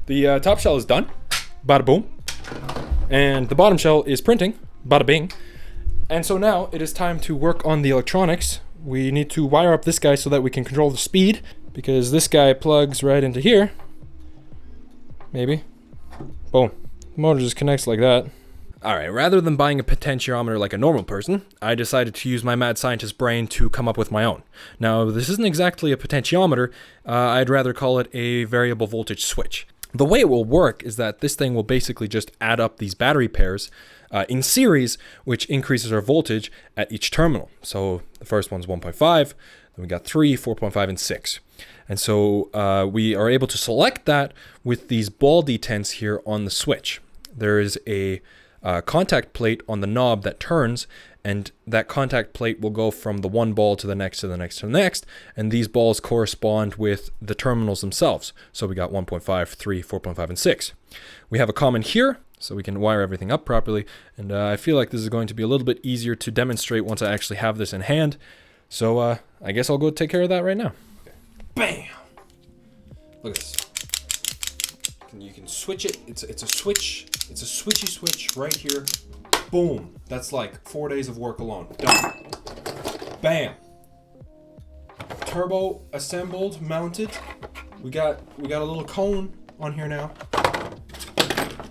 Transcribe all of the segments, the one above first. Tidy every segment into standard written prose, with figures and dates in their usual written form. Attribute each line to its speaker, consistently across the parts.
Speaker 1: The top shell is done, bada boom, and the bottom shell is printing, bada bing. And so now it is time to work on the electronics. We need to wire up this guy so that we can control the speed, because this guy plugs right into here. Maybe. Boom. The motor just connects like that. Alright, rather than buying a potentiometer like a normal person, I decided to use my mad scientist brain to come up with my own. Now, this isn't exactly a potentiometer. I'd rather call it a variable voltage switch. The way it will work is that this thing will basically just add up these battery pairs in series, which increases our voltage at each terminal. So the first one's 1.5, then we got 3, 4.5, and 6. And so we are able to select that with these ball detents here on the switch. There is a contact plate on the knob that turns, and that contact plate will go from the one ball to the next, to the next, to the next, and these balls correspond with the terminals themselves. So we got 1.5, 3, 4.5, and 6. We have a common here, so we can wire everything up properly, and I feel like this is going to be a little bit easier to demonstrate once I actually have this in hand. So I guess I'll go take care of that right now. Bam! Look at this. You can switch it. It's a switch. It's a switchy switch right here. Boom. That's like 4 days of work alone. Done. Bam. Turbo assembled, mounted. We got a little cone on here now.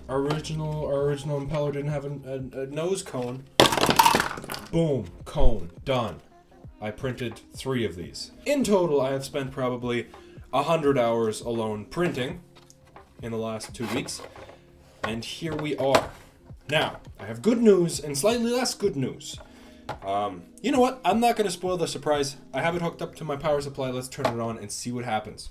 Speaker 1: Our original impeller didn't have a nose cone. Boom. Cone. Done. I printed 3 of these. In total, I have spent probably 100 hours alone printing in the last 2 weeks. And here we are. Now, I have good news and slightly less good news. You know what? I'm not going to spoil the surprise. I have it hooked up to my power supply. Let's turn it on and see what happens.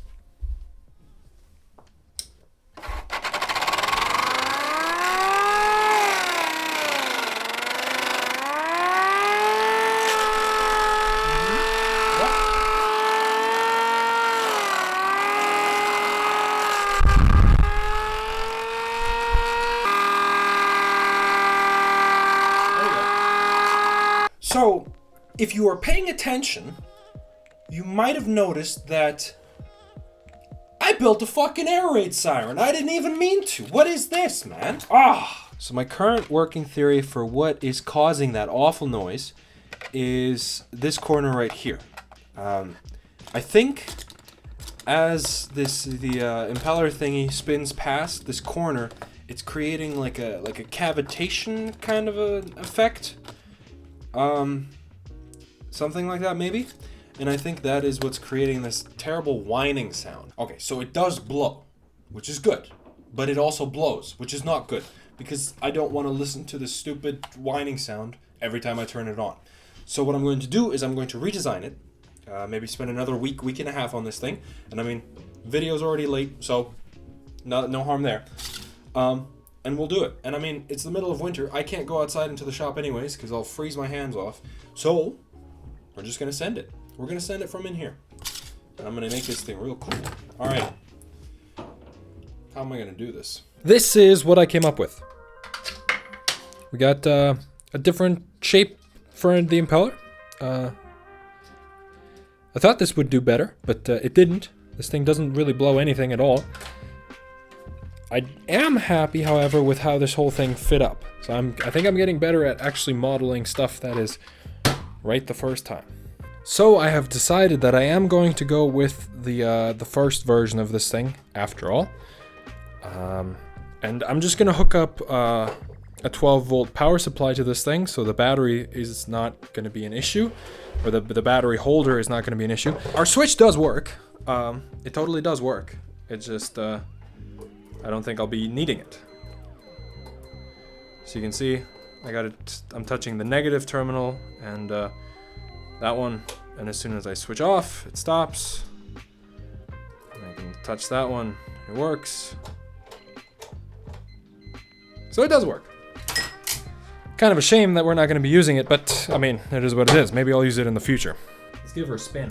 Speaker 1: So, if you are paying attention, you might have noticed that I built a fucking air raid siren. I didn't even mean to. What is this, man? So my current working theory for what is causing that awful noise is this corner right here. I think as the impeller thingy spins past this corner, it's creating like a cavitation kind of a effect. Something like that maybe? And I think that is what's creating this terrible whining sound. Okay, so it does blow, which is good, but it also blows, which is not good, because I don't want to listen to this stupid whining sound every time I turn it on. So what I'm going to do is I'm going to redesign it, maybe spend another week and a half on this thing, and I mean, video's already late, so no harm there. And we'll do it. And I mean, it's the middle of winter. I can't go outside into the shop anyways, because I'll freeze my hands off. So, we're just going to send it. We're going to send it from in here. And I'm going to make this thing real cool. All right. How am I going to do this? This is what I came up with. We got a different shape for the impeller. I thought this would do better, but it didn't. This thing doesn't really blow anything at all. I am happy, however, with how this whole thing fit up. So I think I'm getting better at actually modeling stuff that is right the first time. So I have decided that I am going to go with the first version of this thing, after all. And I'm just going to hook up a 12-volt power supply to this thing, so the battery is not going to be an issue, or the battery holder is not going to be an issue. Our switch does work. It totally does work. It's just... I don't think I'll be needing it. So you can see, I'm touching the negative terminal and that one, and as soon as I switch off, it stops. And I can touch that one, it works. So it does work. Kind of a shame that we're not going to be using it, but I mean, it is what it is. Maybe I'll use it in the future. Let's give her a spin.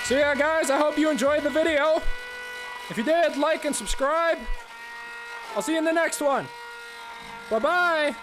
Speaker 1: So yeah, guys, I hope you enjoyed the video. If you did, like and subscribe. I'll see you in the next one. Bye-bye.